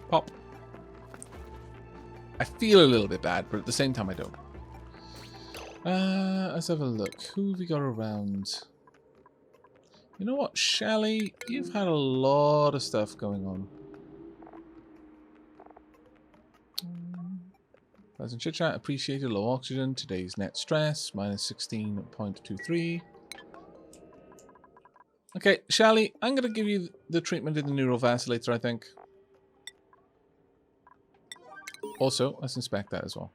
Pop. I feel a little bit bad, but at the same time I don't. Let's have a look. Who have we got around? You know what, Shelley? You've had a lot of stuff going on. Pleasant chit chat, appreciated, low oxygen, today's net stress, minus 16.23. Okay, Shelley, I'm going to give you the treatment in the neurovacillator, I think. Also, let's inspect that as well.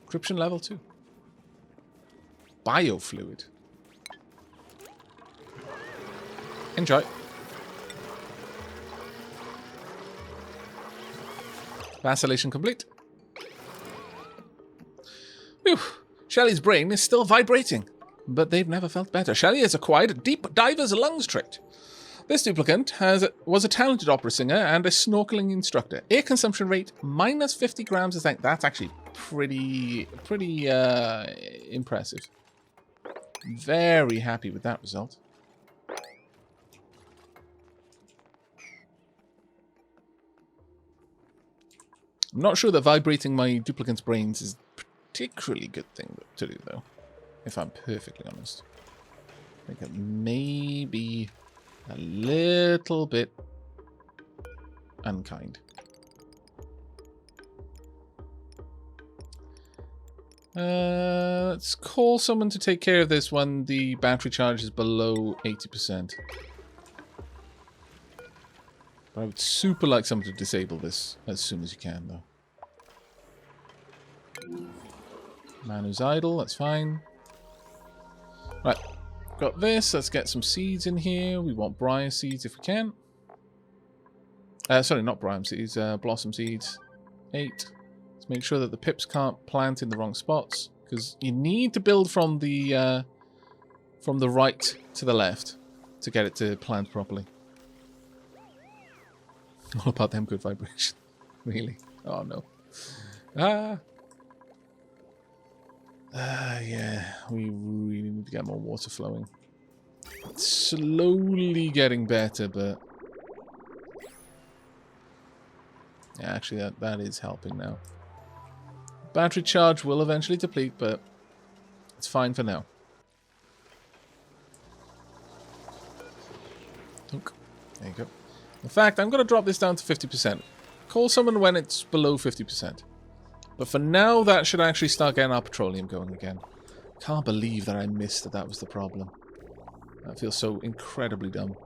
Encryption level 2. Biofluid. Enjoy. Vacillation complete. Whew. Shelley's brain is still vibrating, but they've never felt better. Shelley has acquired a deep diver's lungs trait. This duplicant was a talented opera singer and a snorkeling instructor. Air consumption rate minus 50 grams a second. That's actually pretty impressive. Very happy with that result. I'm not sure that vibrating my duplicant's brains is a particularly good thing to do, though, if I'm perfectly honest. I think it may be a little bit unkind. Let's call someone to take care of this when the battery charge is below 80%. But I would super like someone to disable this as soon as you can, though. Man who's idle, that's fine. Right, got this. Let's get some seeds in here. We want briar seeds if we can. Sorry, not briar seeds, blossom seeds. 8. Let's make sure that the pips can't plant in the wrong spots, because you need to build from the right to the left to get it to plant properly. All about them good vibration. Really? Oh no. Yeah, we really need to get more water flowing. It's slowly getting better, but yeah, actually that is helping now. Battery charge will eventually deplete, but it's fine for now. Look, there you go. In fact, I'm going to drop this down to 50%. Call someone when it's below 50%. But for now, that should actually start getting our petroleum going again. Can't believe that I missed that was the problem. That feels so incredibly dumb.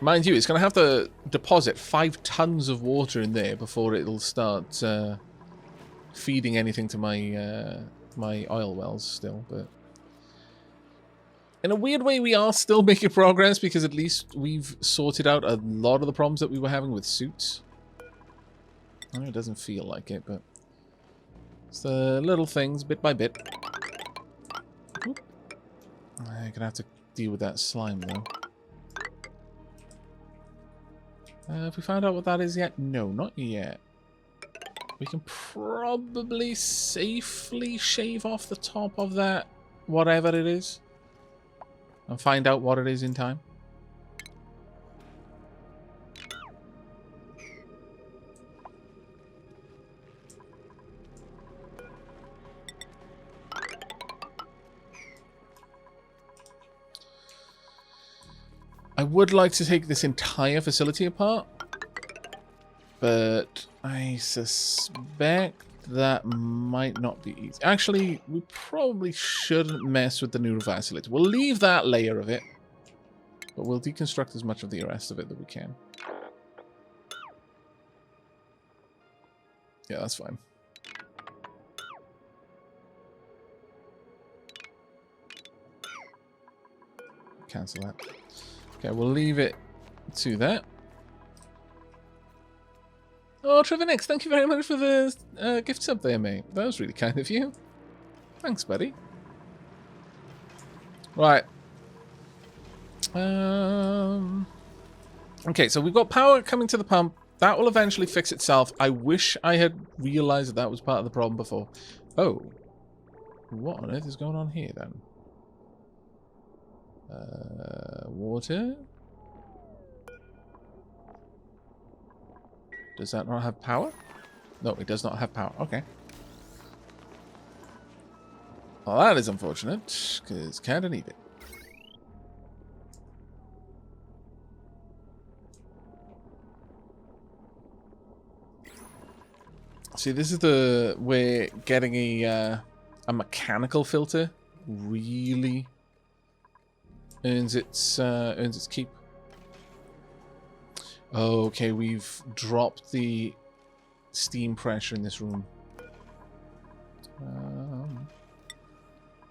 Mind you, it's going to have to deposit 5 tons of water in there before it'll start feeding anything to my my oil wells still, but in a weird way, we are still making progress because at least we've sorted out a lot of the problems that we were having with suits. I know it doesn't feel like it, but it's the little things, bit by bit. Oop. I'm going to have to deal with that slime, though. Have we found out what that is yet? No, not yet. We can probably safely shave off the top of that, whatever it is. And find out what it is in time. I would like to take this entire facility apart, but I suspect that might not be easy. Actually, we probably shouldn't mess with the neurovacillator. We'll leave that layer of it, but we'll deconstruct as much of the rest of it that we can. Yeah, that's fine. Cancel that. Okay, we'll leave it to that. Oh, Trevor Nix, thank you very much for the gift sub there, mate. That was really kind of you. Thanks, buddy. Right. Okay, so we've got power coming to the pump. That will eventually fix itself. I wish I had realized that that was part of the problem before. Oh. What on earth is going on here then? Water? Does that not have power? No, it does not have power. Okay. Well, that is unfortunate, because kinda need it. See, this is where getting a mechanical filter really earns its keep. Okay, we've dropped the steam pressure in this room.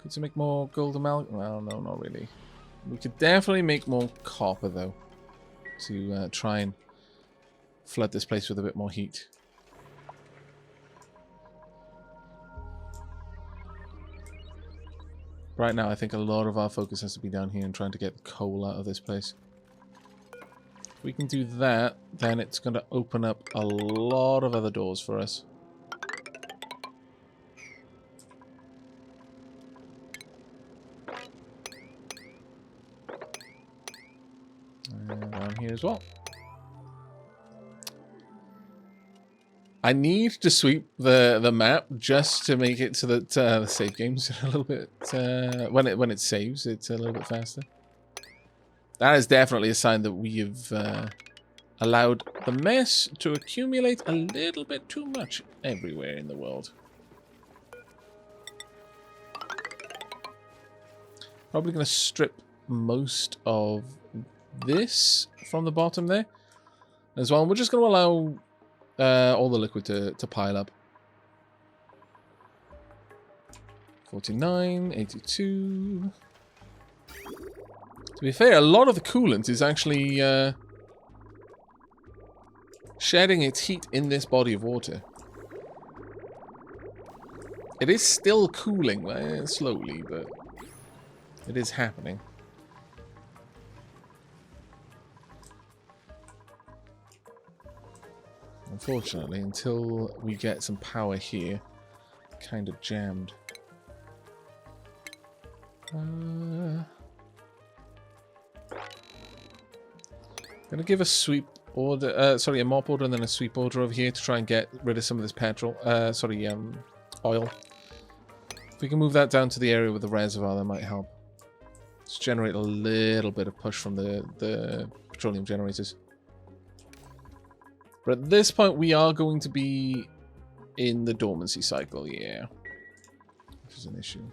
Could you make more gold amalgam? Well, no, not really. We could definitely make more copper, though, to try and flood this place with a bit more heat. Right now, I think a lot of our focus has to be down here and trying to get the coal out of this place. If we can do that, then it's going to open up a lot of other doors for us. And down here as well. I need to sweep the map just to make it so that the save game's a little bit when it saves, it's a little bit faster. That is definitely a sign that we have allowed the mess to accumulate a little bit too much everywhere in the world. Probably going to strip most of this from the bottom there as well. We're just going to allow all the liquid to pile up. 49, 82. To be fair, a lot of the coolant is actually shedding its heat in this body of water. It is still cooling, slowly, but it is happening. Unfortunately, until we get some power here, kind of jammed. Gonna give a sweep order, a mop order and then a sweep order over here to try and get rid of some of this petrol, oil. If we can move that down to the area with the reservoir, that might help. Let's generate a little bit of push from the petroleum generators. But at this point, we are going to be in the dormancy cycle, yeah. Which is an issue.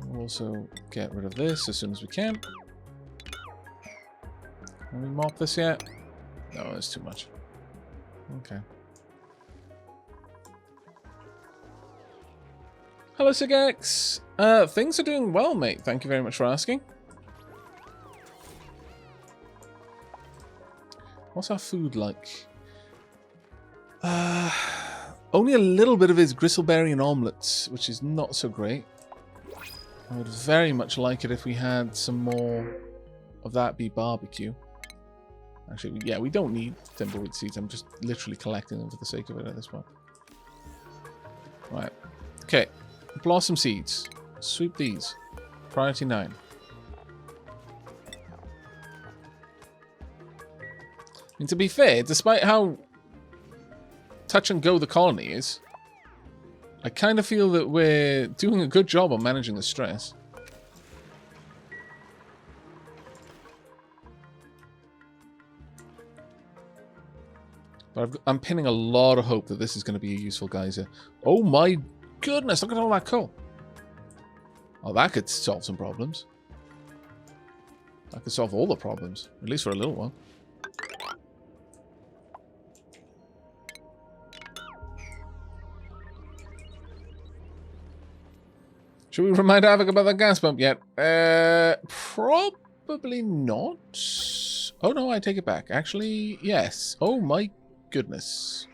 We'll also get rid of this as soon as we can. Can we mop this yet? No, it's too much. Okay. Hello, Sigex. Things are doing well, mate. Thank you very much for asking. What's our food like? Only a little bit of it is gristleberry and omelets, which is not so great. I would very much like it if we had some more of that be barbecue. Actually, yeah, we don't need thimbleweed seeds. I'm just literally collecting them for the sake of it at this point. Right. Okay. Blossom seeds. Sweep these. Priority 9. And to be fair, despite how touch and go the colony is, I kind of feel that we're doing a good job on managing the stress. But I'm pinning a lot of hope that this is going to be a useful geyser. Oh my goodness, look at all that coal. Oh, that could solve some problems. That could solve all the problems, at least for a little while. Should we remind Aavak about the gas pump yet? Probably not. Oh no, I take it back. Actually, yes. Oh my goodness.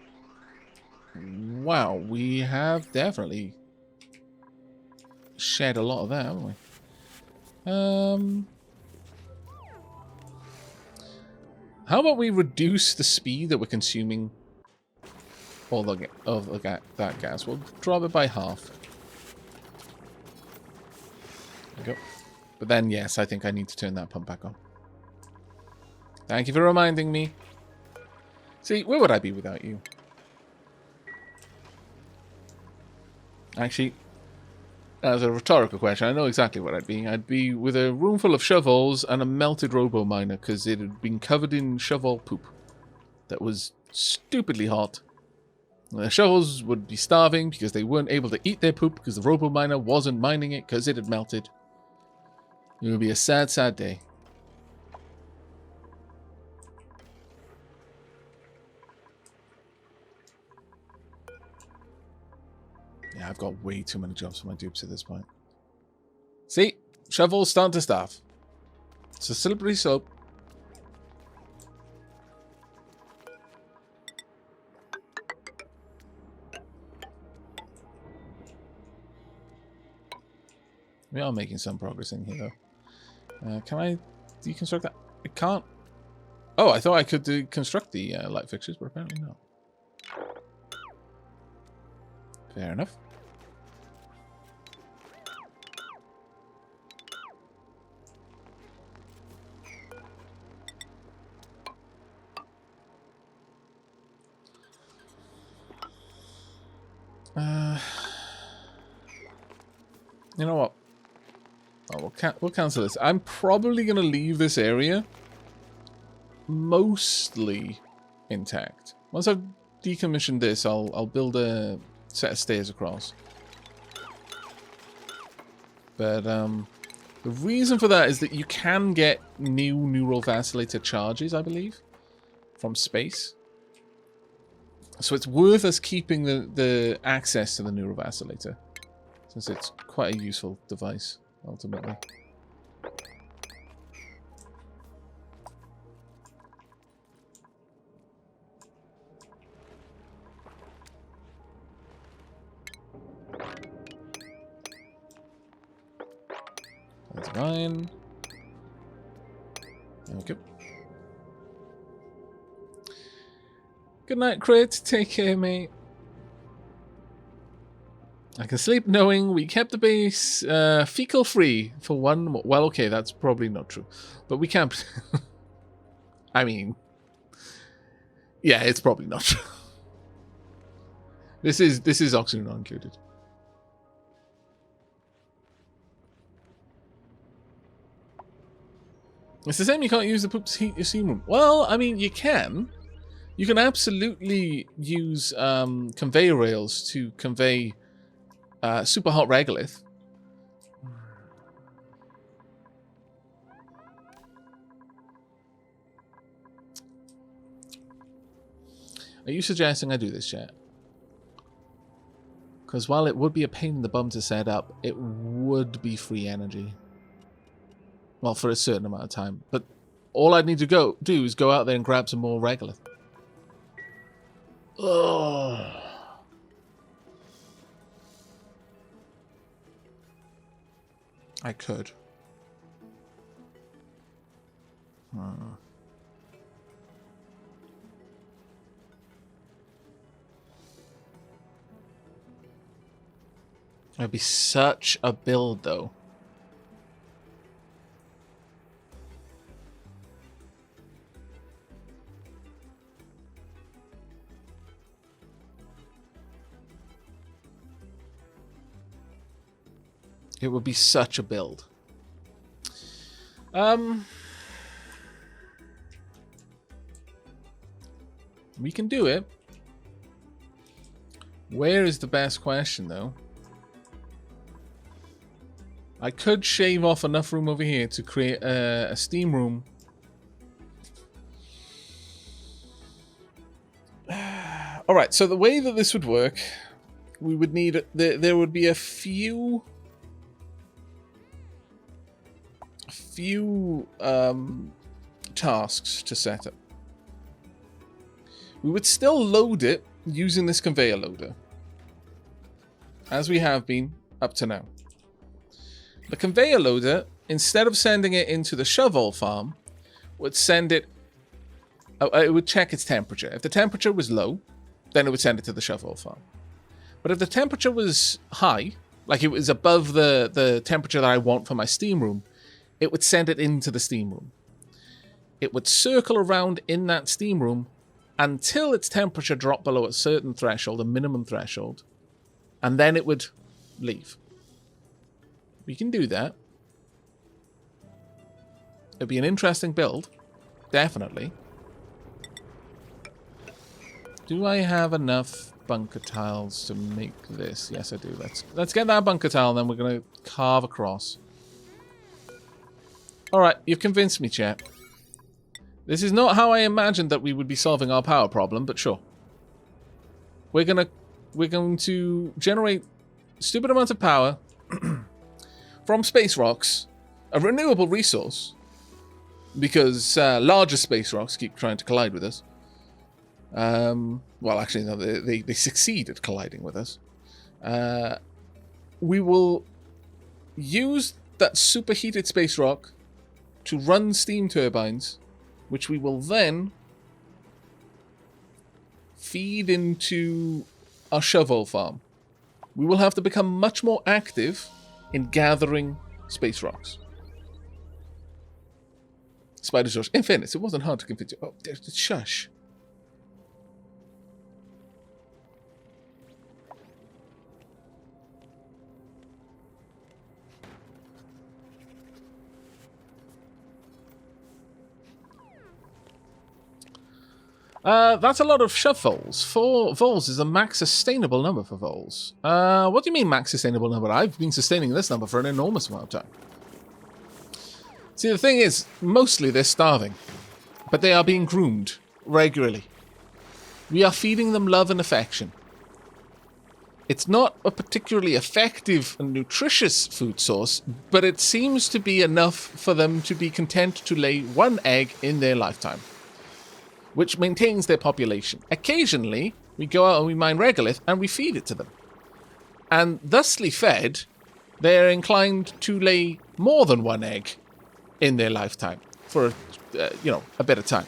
Wow, we have definitely shed a lot of that, haven't we? How about we reduce the speed that we're consuming all that gas? We'll drop it by half. There we go. But then, yes, I think I need to turn that pump back on. Thank you for reminding me. See, where would I be without you? Actually, as a rhetorical question, I know exactly what I'd be. I'd be with a room full of shovels and a melted robo-miner because it had been covered in shovel poop that was stupidly hot. And the shovels would be starving because they weren't able to eat their poop because the robo-miner wasn't mining it because it had melted. It would be a sad, sad day. Yeah, I've got way too many jobs for my dupes at this point. See? Shovels starting to starve. It's a slippery slope. We are making some progress in here, though. Can I deconstruct that? I can't. Oh, I thought I could deconstruct the light fixtures, but apparently not. Fair enough. You know what? Oh, we'll cancel this. I'm probably going to leave this area mostly intact. Once I've decommissioned this, I'll build a set of stairs across. But the reason for that is that you can get new neural vacillator charges, I believe, from space. So it's worth us keeping the access to the neural vacillator, since it's quite a useful device, ultimately. That's fine. Okay. Good night, Crit. Take care, mate. I can sleep knowing we kept the base fecal-free for one... Well, okay, that's probably not true. But we can't... I mean... Yeah, it's probably not true. This is oxygen not included. It's the same, you can't use the poop to heat your steam room. Well, I mean, you can. You can absolutely use conveyor rails to convey super hot regolith. Are you suggesting I do this, chat? Because while it would be a pain in the bum to set up, it would be free energy. Well, for a certain amount of time. But all I'd need to do is go out there and grab some more regolith. Ugh. I could. It'd be such a build, though. It would be such a build. We can do it. Where is the best question, though? I could shave off enough room over here to create a steam room. Alright, so the way that this would work, we would need... There would be a few tasks to set up. We would still load it using this conveyor loader, as we have been up to now. The conveyor loader, instead of sending it into the shovel farm, would send it... it would check its temperature. If the temperature was low, then it would send it to the shovel farm. But if the temperature was high, like it was above the temperature that I want for my steam room, it would send it into the steam room. It would circle around in that steam room until its temperature dropped below a certain threshold, a minimum threshold, and then it would leave. We can do that. It'd be an interesting build, definitely. Do I have enough bunker tiles to make this? Yes, I do. Let's get that bunker tile, and then we're going to carve across. Alright, you've convinced me, chat. This is not how I imagined that we would be solving our power problem, but sure. We're going to generate stupid amounts of power from space rocks, a renewable resource, because larger space rocks keep trying to collide with us. Well, actually, no, they succeed at colliding with us. We will use that superheated space rock to run steam turbines, which we will then feed into our shovel farm. We will have to become much more active in gathering space rocks. Spider George. In fairness, it wasn't hard to convince you. Oh, shush. That's a lot of shove voles. 4 voles is a max sustainable number for voles. What do you mean max sustainable number? I've been sustaining this number for an enormous amount of time. See, the thing is, mostly they're starving, but they are being groomed regularly. We are feeding them love and affection. It's not a particularly effective and nutritious food source, but it seems to be enough for them to be content to lay 1 egg in their lifetime, which maintains their population. Occasionally, we go out and we mine regolith and we feed it to them. And thusly fed, they're inclined to lay more than 1 egg in their lifetime for, a bit of time.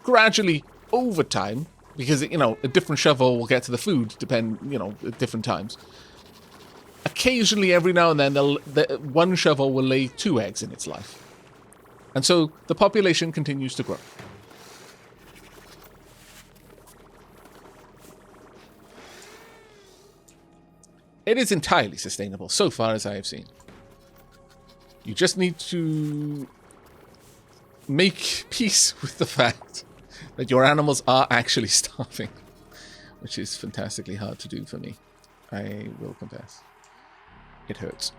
Gradually, over time, because, a different shovel will get to the food, at different times. Occasionally, every now and then, 1 shovel will lay 2 eggs in its life. And so the population continues to grow. It is entirely sustainable, so far as I have seen. You just need to make peace with the fact that your animals are actually starving, which is fantastically hard to do for me. I will confess. It hurts.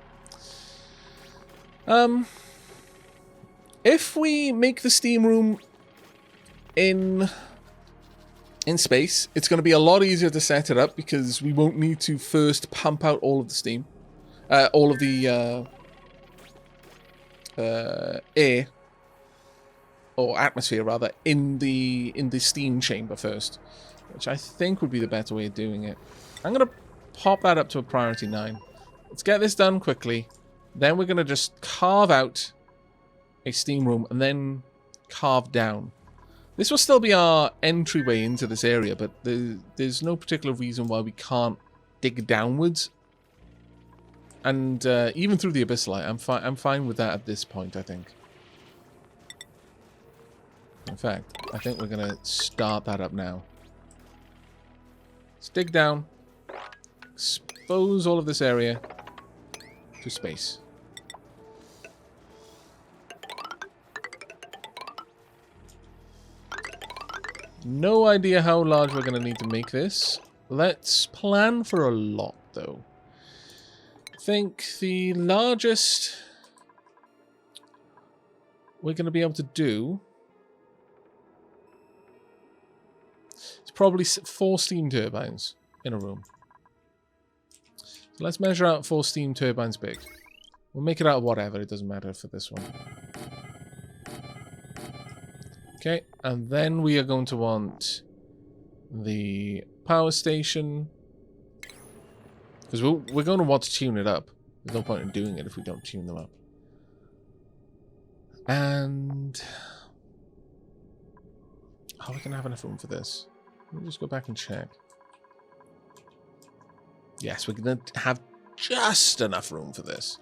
If we make the steam room in space, it's going to be a lot easier to set it up because we won't need to first pump out all of the steam, all of the air or atmosphere rather in the steam chamber first, which I think would be the better way of doing it. I'm going to pop that up to a priority 9. Let's get this done quickly. Then we're going to just carve out a steam room and then carve down. This will still be our entryway into this area, but there's no particular reason why we can't dig downwards. And even through the abyssal, I'm fine with that at this point, I think. In fact, I think we're going to start that up now. Let's dig down. Expose all of this area to space. No idea how large we're going to need to make this. Let's plan for a lot, though. I think the largest we're going to be able to do is probably 4 steam turbines in a room. So let's measure out 4 steam turbines big. We'll make it out of whatever, it doesn't matter for this one. Okay, and then we are going to want the power station, because we're going to want to tune it up. There's no point in doing it if we don't tune them up. And are we going to have enough room for this? Let me just go back and check. Yes, we're going to have just enough room for this.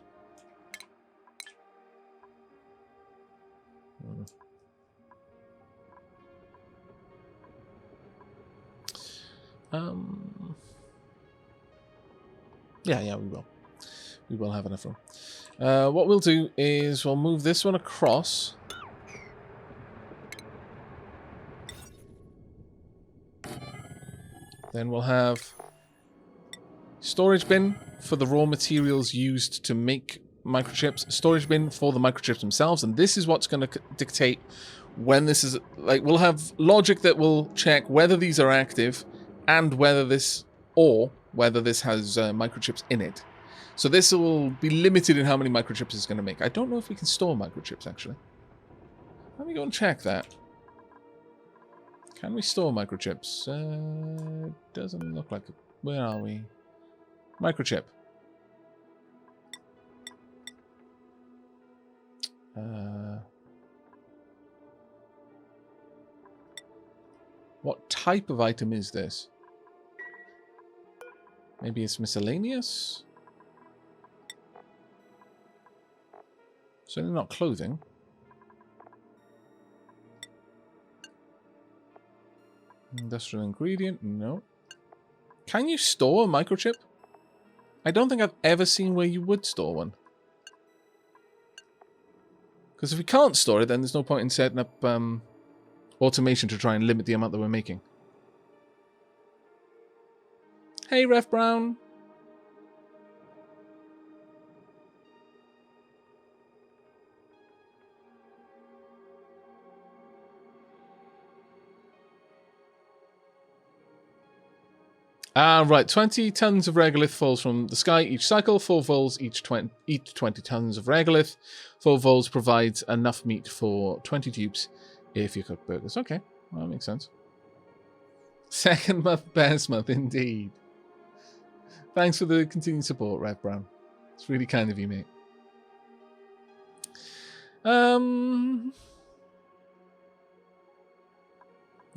Yeah, we will. We will have enough room. What we'll do is we'll move this one across. Then we'll have storage bin for the raw materials used to make microchips, storage bin for the microchips themselves, and this is what's going to dictate when this is, like, we'll have logic that will check whether these are active and whether this has microchips in it. So this will be limited in how many microchips it's going to make. I don't know if we can store microchips, actually. Let me go and check that. Can we store microchips? Doesn't look like it. Where are we? Microchip. What type of item is this? Maybe it's miscellaneous? Certainly not clothing. Industrial ingredient? No. Can you store a microchip? I don't think I've ever seen where you would store one. Because if we can't store it, then there's no point in setting up automation to try and limit the amount that we're making. Hey, Ref Brown. Right, 20 tons of regolith falls from the sky each cycle, 4 voles each 20 tons of regolith. 4 voles provides enough meat for 20 dupes if you cook burgers. Okay, well, that makes sense. Second month, best month, indeed. Thanks for the continued support, Red Brown. It's really kind of you, mate. No,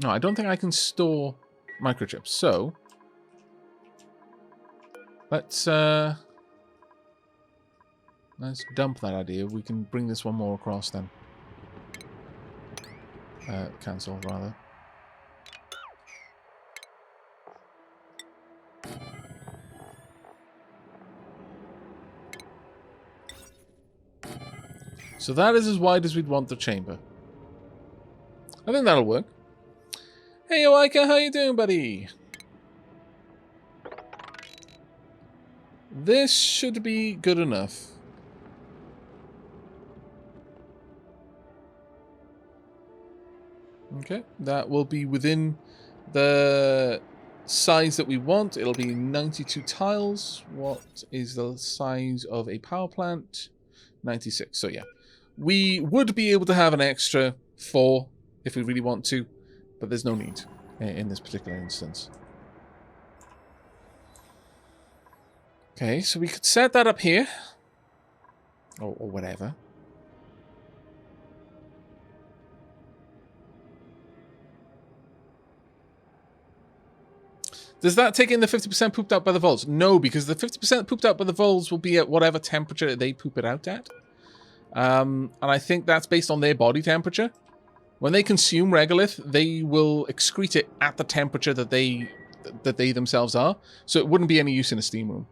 I don't think I can store microchips, so let's dump that idea. We can bring this one more across then. Cancel, rather. So that is as wide as we'd want the chamber. I think that'll work. Hey, Oaika, how you doing, buddy? This should be good enough. Okay, that will be within the size that we want. It'll be 92 tiles. What is the size of a power plant? 96. So yeah, we would be able to have an extra 4 if we really want to, but there's no need in this particular instance. Okay, so we could set that up here. Or whatever. Does that take in the 50% pooped out by the voles? No, because the 50% pooped out by the voles will be at whatever temperature they poop it out at. And I think that's based on their body temperature. When they consume regolith, they will excrete it at the temperature that they themselves are. So it wouldn't be any use in a steam room.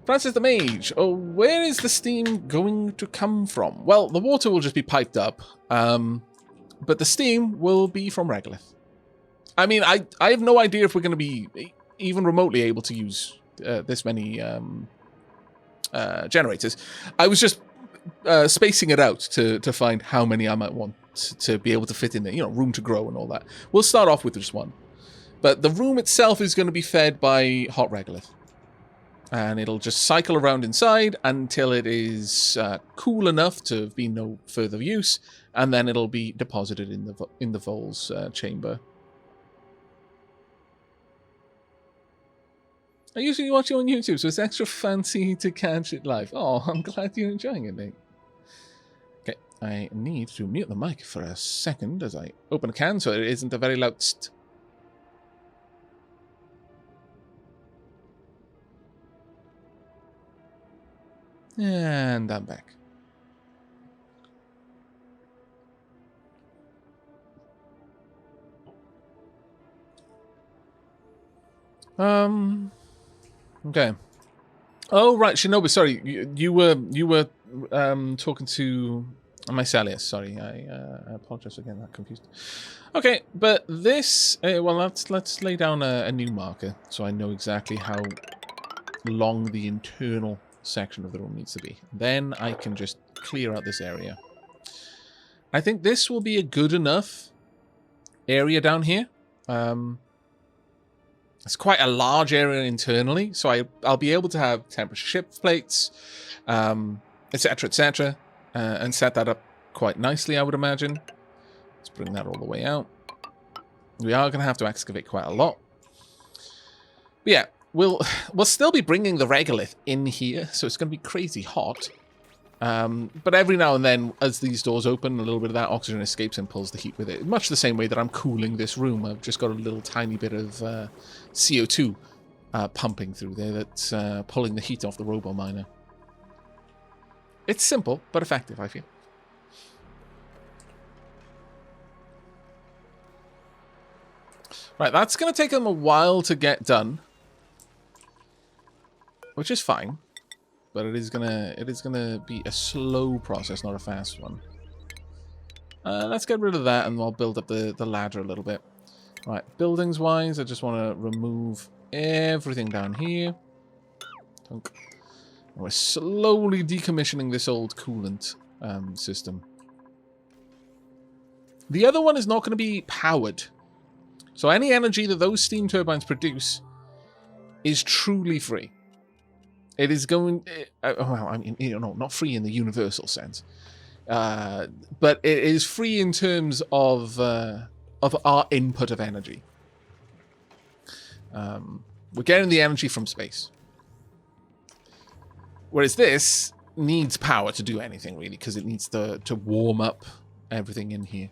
Francis the Mage. Oh, where is the steam going to come from? Well, the water will just be piped up. But the steam will be from regolith. I mean, I have no idea if we're going to be even remotely able to use this many generators. I was just spacing it out to find how many I might want to be able to fit in there. You know, room to grow and all that. We'll start off with just one. But the room itself is going to be fed by hot regolith. And it'll just cycle around inside until it is cool enough to be no further use, and then it'll be deposited in the vole's chamber. I usually watch you on YouTube, so it's extra fancy to catch it live. Oh, I'm glad you're enjoying it, mate. Okay, I need to mute the mic for a second as I open a can so it isn't a very loud tst. And I'm back. Okay. Oh, right, Shinobu, sorry. You were talking to Mycelius. Sorry, I apologize for getting that confused. Okay, but this... well, let's lay down a new marker so I know exactly how long the internal section of the room needs to be. Then I can just clear out this area. I think this will be a good enough area down here. It's quite a large area internally, so I'll be able to have temperature shift plates, etc., etc., and set that up quite nicely, I would imagine. Let's bring that all the way out. We are going to have to excavate quite a lot. But yeah, we'll still be bringing the regolith in here, so it's going to be crazy hot. But every now and then, as these doors open, a little bit of that oxygen escapes and pulls the heat with it. Much the same way that I'm cooling this room. I've just got a little tiny bit of CO2 pumping through there that's pulling the heat off the robo-miner. It's simple, but effective, I feel. Right, that's going to take them a while to get done. Which is fine. But it is gonna be a slow process, not a fast one. Let's get rid of that, and I'll build up the ladder a little bit. Right, buildings-wise, I just want to remove everything down here. Tunk. We're slowly decommissioning this old coolant system. The other one is not going to be powered, so any energy that those steam turbines produce is truly free. It is going... well, I mean, you know, not free in the universal sense. But it is free in terms of our input of energy. We're getting the energy from space. Whereas this needs power to do anything, really, because it needs to warm up everything in here.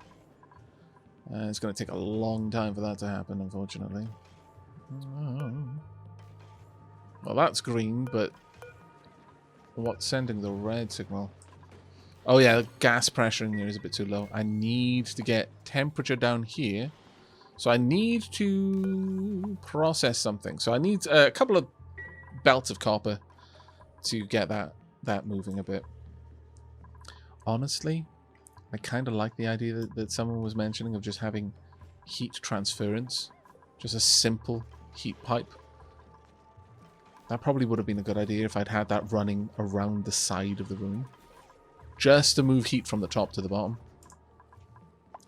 It's going to take a long time for that to happen, unfortunately. Well, that's green, but what's sending the red signal? Oh yeah, the gas pressure in here is a bit too low. I need to get temperature down here. So I need to process something. So I need a couple of belts of copper to get that moving a bit. Honestly, I kind of like the idea that someone was mentioning of just having heat transference. Just a simple heat pipe. That probably would have been a good idea if I'd had that running around the side of the room. Just to move heat from the top to the bottom.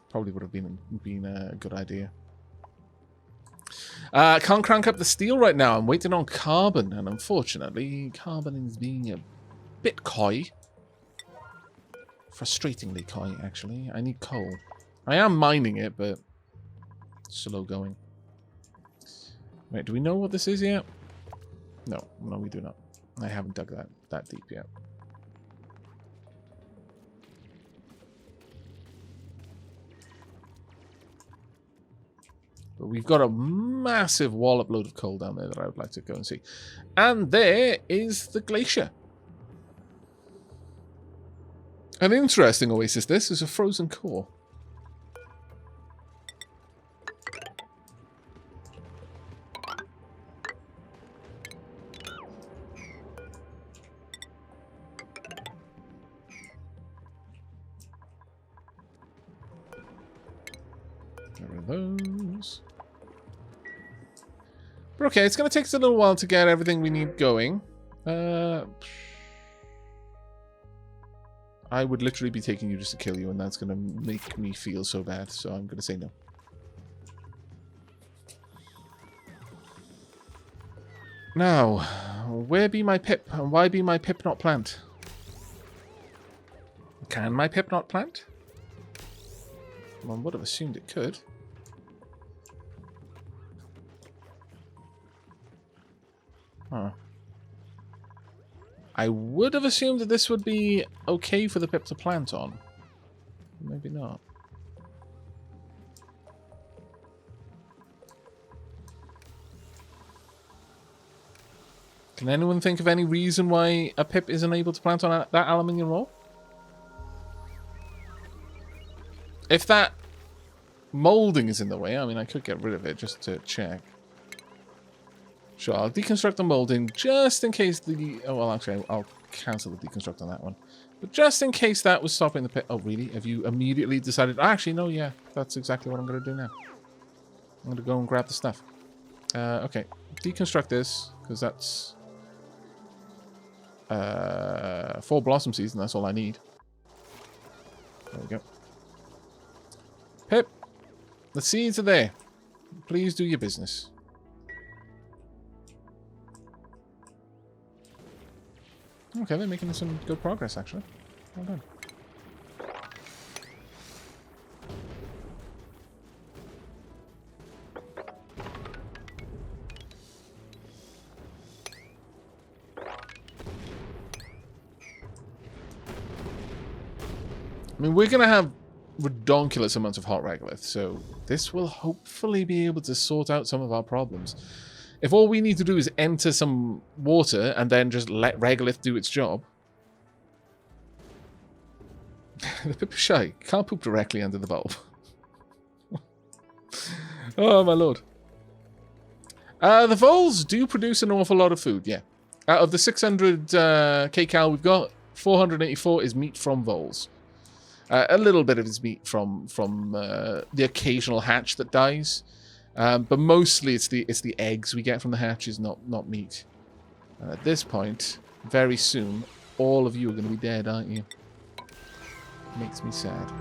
Probably would have been a good idea. Can't crank up the steel right now. I'm waiting on carbon. And unfortunately, carbon is being a bit coy. Frustratingly coy, actually. I need coal. I am mining it, but slow going. Wait, do we know what this is yet? No, we do not. I haven't dug that deep yet. But we've got a massive wallop load of coal down there that I would like to go and see. And there is the glacier. An interesting oasis this is a frozen core. Those. But okay, it's going to take us a little while to get everything we need going. I would literally be taking you just to kill you, and that's going to make me feel so bad, so I'm going to say no. Now, where be my pip, and why be my pip not plant? Can my pip not plant? One would have assumed it could. Huh. I would have assumed that this would be okay for the pip to plant on. Maybe not. Can anyone think of any reason why a pip isn't able to plant on that aluminium roll? If that molding is in the way, I mean, I could get rid of it just to check. Sure, I'll deconstruct the molding just in case the... Oh, well, actually, I'll cancel the deconstruct on that one. But just in case that was stopping the pip... Oh, really? Have you immediately decided... Actually, no, yeah. That's exactly what I'm going to do now. I'm going to go and grab the stuff. Okay. Deconstruct this, because that's... 4 blossom seeds, and that's all I need. There we go. Pip, the seeds are there. Please do your business. Okay, they're making some good progress, actually. Well done. I mean, we're going to have redonkulous amounts of hot regolith, so this will hopefully be able to sort out some of our problems. If all we need to do is enter some water and then just let regolith do its job. The pip is shy. Can't poop directly under the bulb. Oh, my lord. The voles do produce an awful lot of food, yeah. Out of the 600 kcal we've got, 484 is meat from voles. A little bit of his meat from the occasional hatch that dies, but mostly it's the eggs we get from the hatches, not meat. And at this point, very soon, all of you are going to be dead, aren't you? Makes me sad.